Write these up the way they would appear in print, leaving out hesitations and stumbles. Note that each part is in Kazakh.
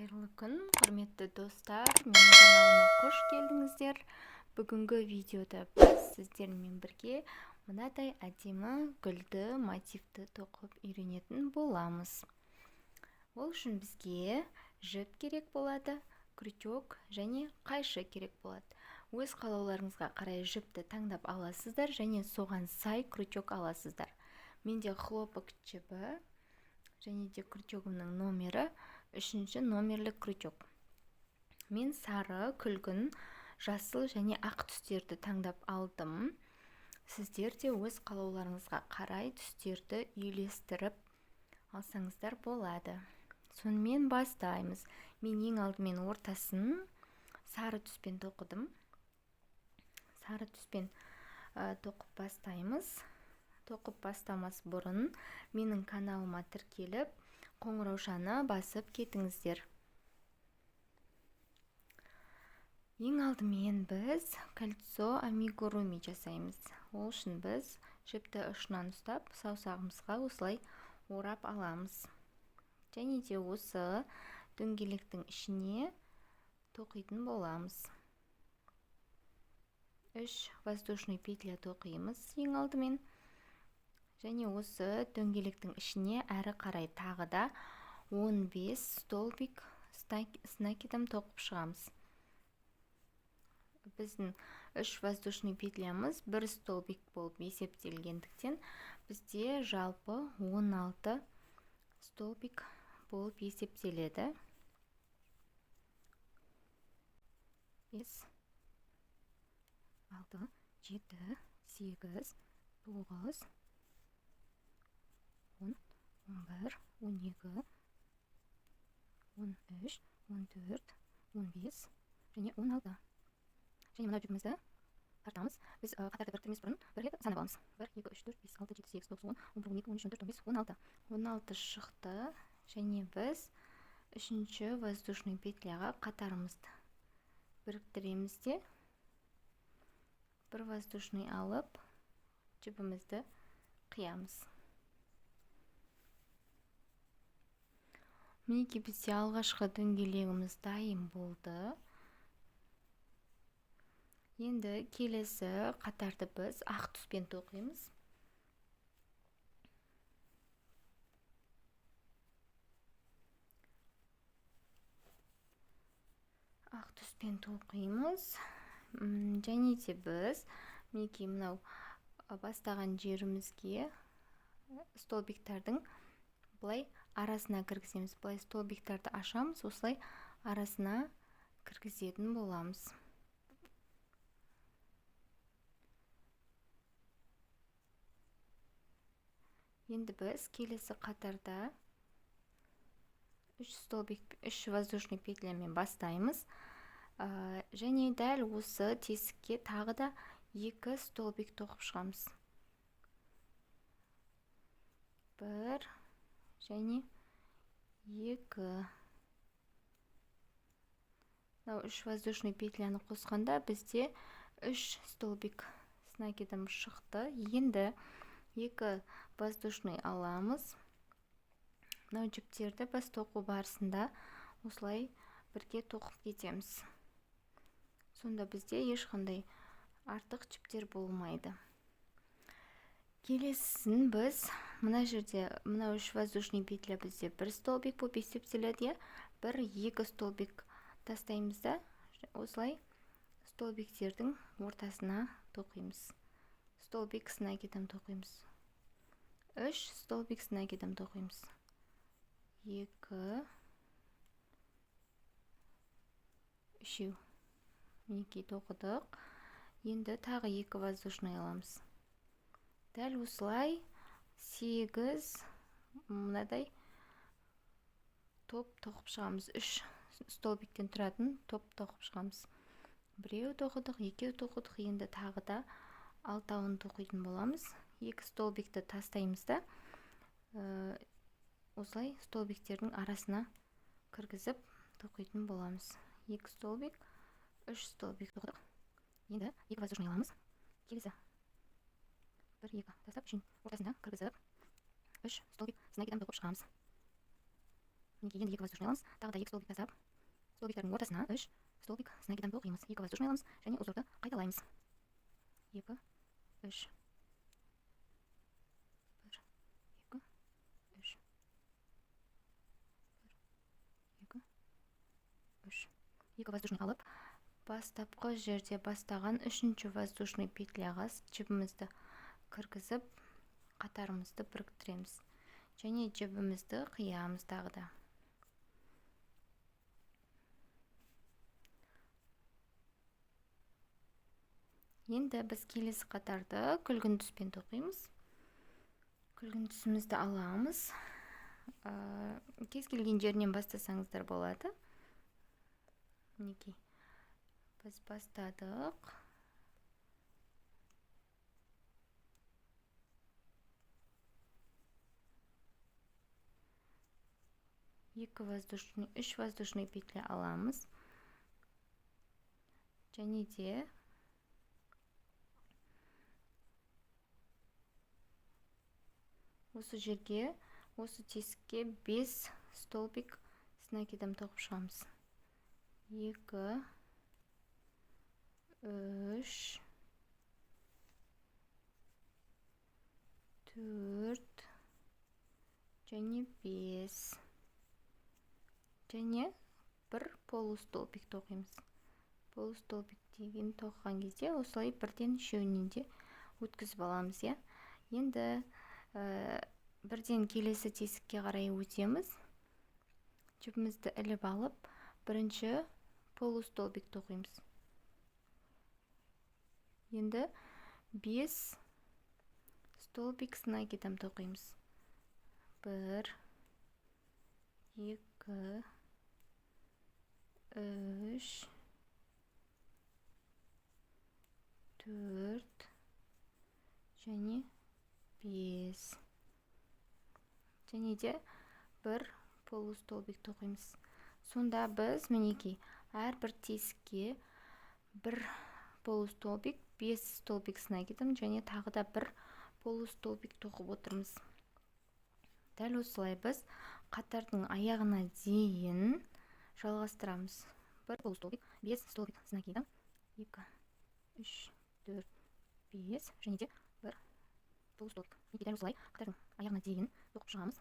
Қайырлы күн, құрметті достар, менің каналыма қош келдіңіздер. Бүгінгі видеода біз сіздермен бірге мынадай әдемі гүлді мотивті тоқып үйренетін боламыз. Ол үшін бізге жіп керек болады, крючок және қайшы керек болады. Өз қалауларыңызға қарай жіпті таңдап аласыздар және соған сай крючок аласыздар. Менде хлопок жібі және де крючогымның номері 3-ші номерлік крючок. Мен сары, күлгін, жасыл және ақ түстерді таңдап алдым. Сіздер де өз қалауларыңызға қарай түстерді үйлестіріп алсаңыздар болады. Сонымен бастаймыз. Мен ең алдымен ортасын сары түспен тоқыдым. Сары түспен тоқып бастаймыз. Тоқып бастамас бұрын менің каналыма тіркеліп, қоңыраушаны басып кетіңіздер. Ең алдымен біз кольцо амигуруми жасаймыз. Ол үшін біз жіпті ұшынан ұстап, саусағымызға осылай орап аламыз. Және де осы дөңгелектің ішіне тоқитын боламыз. 3 воздушный петля тоқимыз ең алдымен. Және осы дөңгелектің ішіне әрі қарай тағы да 15 столбик с накидом тоқып шығамыз. Біздің 3 воздушный петлямыз 1 столбик болып есептелгендіктен, бізде жалпы 16 столбик болып есептеледі. 5, 6, 7, 8, 9, 10, 11, 12, 13, 14, 15 және 16. Және мына жібімізді тартамыз. Біз қатарды біріктірмес бұрын бір рет санап аламыз. 1, 2, 3, 4, 5, 6, 7, 8, 9, 10, 11, 12, 13, 14, 15, 16. 16 шықты. Және біз 3-ші воздушный петляға қатарымызды біріктіреміз де бір воздушный алып жібімізді қиямыз. Мінекей бізде алғашқы дөңгелегіміз дайын болды. Енді келесі қатарды біз ақ түспен тоқимыз. Ақ түспен тоқимыз. Және де біз мінекей мынау бастаған жерімізге столбиктардың былай арасына кіргіземіз. Былай столбиктарды ашамыз, осылай арасына кіргізетін боламыз. Енді біз келесі қатарда 3 воздушный петлямен бастаймыз. Және дәл осы тесікке тағы да 2 столбик тоқып шығамыз. 1 және 2. 3 воздушный петляны қосқанда бізде 3 столбик с накидом шықты. Енді 2 воздушный аламыз. Мынау жіптерді біз тоқу барысында осылай бірге тоқып кетеміз. Сонда бізде ешқандай артық жіптер болмайды. Келесін біз мына жерде мына 3 воздушный петля бізде 1 столбик болып есептеледі. 1-2 столбик тастаймыз да осылай столбиктердің ортасына тоқимыз. Столбик с накидом тоқимыз. 3 столбик с накидом тоқимыз. 2, 3. Мінекей тоқыдық. Енді тағы 2 воздушный аламыз. Дәл осылай 8 мынадай топ тоқып шығамыз. 3 столбиктен тұратын топ тоқып шығамыз. 1 тоқыдық, 2 тоқыдық. Енді тағы да 6-ын тоқитын боламыз. 2 столбикті тастаймыз да осылай столбиктердің арасына кіргізіп тоқитын боламыз. 2 столбик, 3 столбик тоқыдық. Енді 2 воздушный аламыз. Келесі 1-2 тастап, үшін ортасына кіргізіп 3 столбик с накидом тоқып шығамыз. Мінекей, енді 2 воздушный аламыз. Тағы да 2 столбик жасап, столбиктардың ортасына 3 столбик с накидом тоқимыз. 2 воздушный аламыз және узорды қайталаймыз. 2 3 1 2 3 1 2 3 2 воздушный алып, бастапқы жерде бастаған 3-ші воздушный петляға жібімізді кіргізіп, қатарымызды біріктіреміз. Және жібімізді қиямыз тағы да. Енді біз келесі қатарды күлгін түспен тоқимыз. Күлгін түсімізді аламыз. Кез келген жерінен бастасаңыздар болады. Мінекей. Біз бастадық. Үш воздушный петля аламыз. Және де осы жерге, осы тесікке 5 столбик с накидом тоқып шығамыз. 2 3 4 және 5 және бір полустолбик тоқимыз. Полустолбик деген тоққан кезде осылай бірден үшеуінен де өткізіп аламыз. Енді бірден келесі тесікке қарай өтеміз. Жібімізді іліп алып, бірінші полустолбик тоқимыз. Енді 5 столбик с накидом тоқимыз. 1 2 3 4 және 5. Және де бір полустолбик тоқимыз. Сонда біз мінекей әрбір тесікке бір полустолбик, 5 столбик с накидом және тағы да бір полустолбик тоқып отырмыз. Дәл осылай біз қатардың аяғына дейін жалғастырамыз. Бір полустолбик, 5 столбик с накидом, 2 3 4 5 және де бір полустолбик. Дәл осылай қатардың аяғына дейін тоқып шығамыз.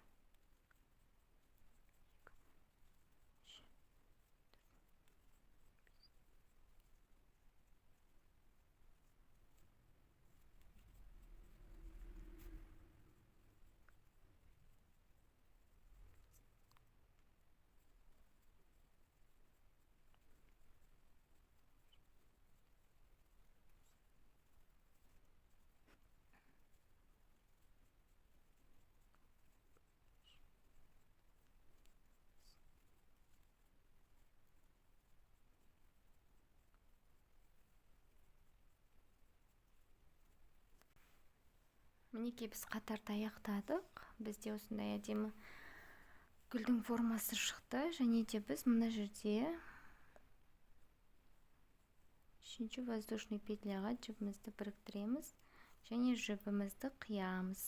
Мінекей біз қатарды аяқтадық. Бізде осындай әдемі гүлдің формасы шықты. Және де біз мына жерде 3-ші воздушный петляға жібімізді біріктіреміз. Және жібімізді қиямыз.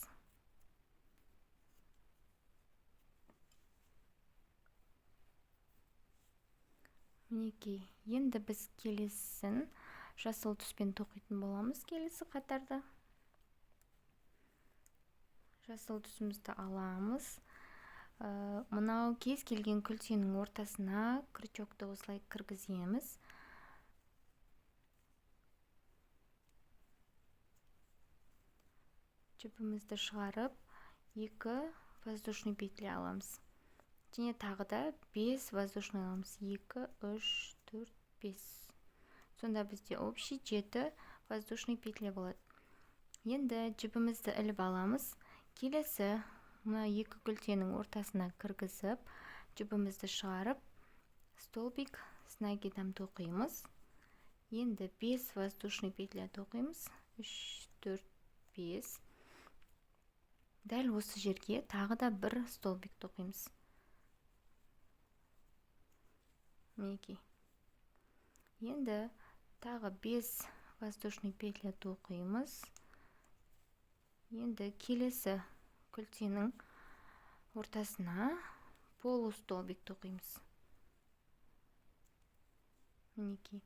Мінекей, енді біз келесін жасыл түспен тоқитын боламыз келесі қатарды. Жасыл түсімізді аламыз. Мынау кез келген күлтенің ортасына крючокты осылай кіргіземіз. Жібімізді шығарып, 2 воздушный петля аламыз. Және тағы да 5 воздушный аламыз. 2 3 4 5. Сонда бізде общий 7 воздушный петля болады. Енді жібімізді іліп аламыз. Келесі мына 2 күлтенің ортасына кіргізіп, жібімізді шығарып, столбик с накидом тоқимыз. Енді 5 воздушный петля тоқимыз. 3 4 5. Дәл осы жерге тағы да бір столбик тоқимыз. Мінекей. Енді тағы 5 воздушный петля тоқимыз. Енді келесі күлтенің ортасына полустолбик тоқимыз. Мінекей.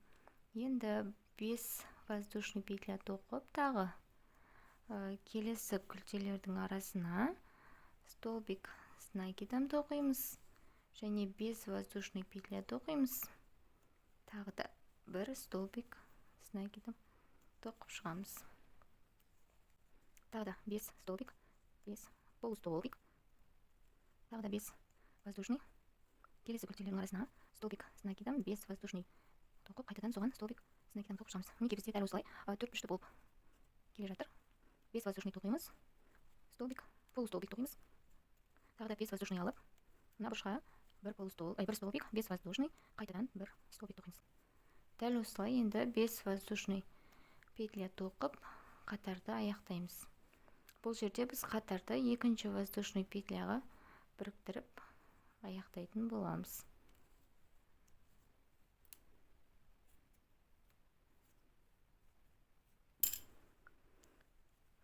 Енді 5 воздушный петля тоқып, тағы келесі күлтелердің арасына столбик с накидом тоқимыз. Және 5 воздушный петля тоқимыз. Тағы да бір столбик с накидом тоқып шығамыз. Тағы да 5 столбик, 5 полустолбик. Тағы да 5 воздушный. Келесі күлтелердің арасына столбик с накидом 5 воздушный тоқып, қайтадан соған столбик с накидом тоқып шығамыз. Мінекей бізде дәл осылай 4 бұрышты болып келе жатыр. 5 воздушный тоқимыз, столбик, полустолбик тоқимыз. Тағы да 5 воздушный алып, мына бұрышқа бір столбик, 5 воздушный, қайтадан бір столбик тоқимыз. Дәл осылай енді 5 воздушный петля тоқып, қатарды аяқтаймыз. Бұл жерде біз қатарды екінші воздушный петляға біріктіріп аяқтайтын боламыз.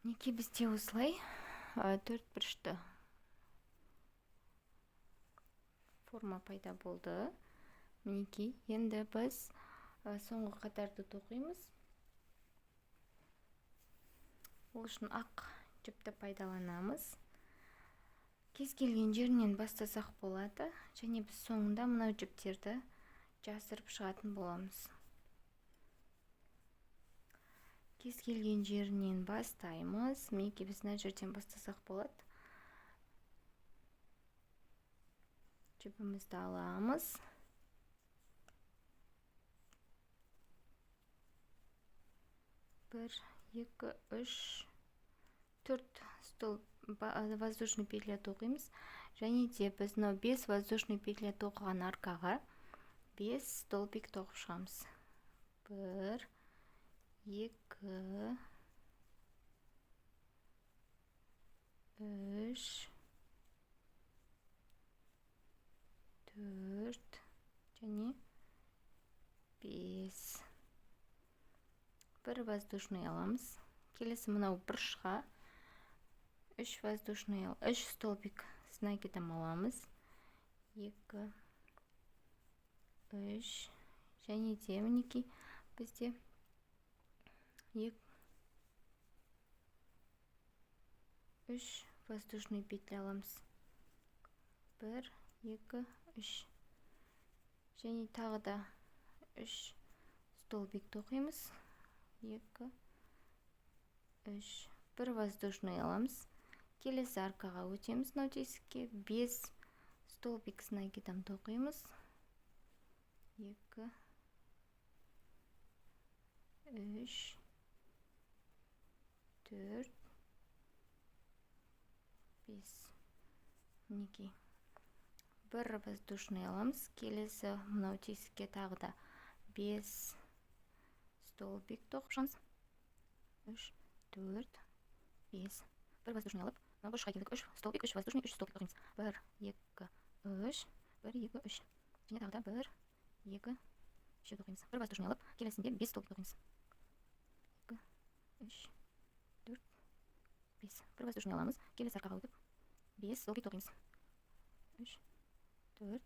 Мінекей бізде осылай 4 бұрышты форма пайда болды. Мінекей, енді біз соңғы қатарды тоқимыз. Ол үшін ақ жіпті пайдаланамыз. Кез келген жерінен бастасақ болады, және біз соңында мынау жіптерді жасырып шығатын боламыз. Кез келген жерінен бастаймыз. Мінекей біз мына жерден бастасақ болады. Жіпімізді аламыз. Бір, екі, үш, төрт воздушный петля тоқимыз. Және де біз 5 воздушный петля тоқыған арқаға 5 столбик тоқып шығамыз. Бір, екі, үш, төрт, және 5. Бір воздушный аламыз. Келесі мынау бұрышқа 3 воздушный, 3 столбик с накидом аламыз. 2, 3, және де мінекей бізде 3 воздушный петля аламыз. 1, 2, 3. Және тағы да 3 столбик тоқимыз. 2, 3, бір воздушный аламыз. Келесі арқаға өтеміз. Мынау тесікке 5 столбик с накидом тоқимыз. 2, 3, 4, 5. Мінекей. Бір воздушный аламыз. Келесі мынау тесікке тағы да 5 столбик тоқып шығамыз. 3, 4, 5. Бір воздушный алып, мына бұрышқа келдік. 3 столбик, 3 воздушный, 3 столбик тоқимыз. 1, 2, 3, 1, 2, 3. Және тағы да 1, 2, 3 тоқимыз. Бір воздушный алып, келесінде 5 столбик тоқимыз. 2, 3, 4, 5. Бір воздушный аламыз. Келесі арқаға өтіп, 5 столбик тоқимыз. 3, 4,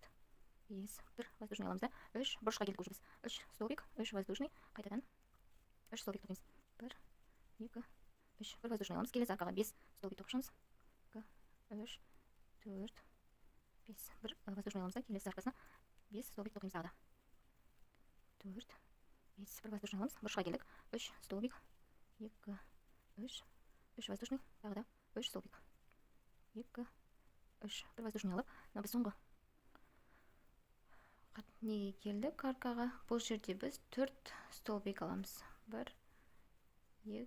5. Бір воздушный аламыз да. 3 бұрышқа келдік уже біз. 3 столбик, 3 воздушный, қайтадан 3 столбик тоқимыз. 1, 2, 3. Бір воздушный аламыз. Келесі арқаға 5 столбик тоқып шығамыз. 2, 3, 4, 5. Бір воздушный аламыз да. Келесі арқасына 5 столбик тоқимыз тағы да. 4, 5. Бір воздушный аламыз. Бұрышқа келдік. 3 столбик, 2, 3. 3 воздушный, тағы да 3 столбик. 2, 3. Бір воздушный алып, біз соңғы неге келдік арқаға. Бұл жерде біз 4 столбик аламыз. 1, 2,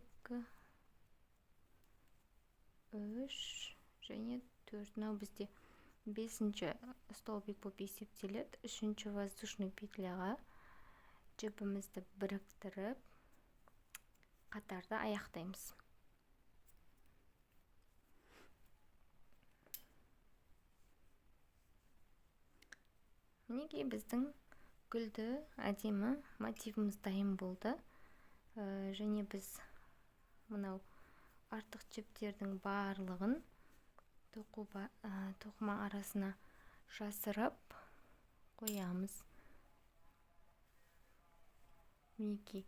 3 және 4. Мынау бізде 5-ші столбик болып есептеледі. 3-ші воздушный петляға жіпімізді біріктіріп қатарды аяқтаймыз. Мінекей біздің гүлді әдемі мотивіміз дайын болды. Және біз мынау артық жіптердің барлығын тоқыма арасына жасырып қоямыз. Мінекей,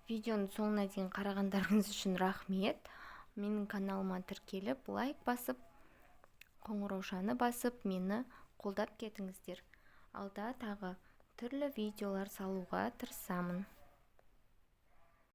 видеоның соңына дейін қарағандарыңыз үшін рахмет. Менің каналыма тіркеліп, лайк басып, қоңыраушаны басып, мені қолдап кетіңіздер. Алда тағы түрлі видеолар салуға тырысамын.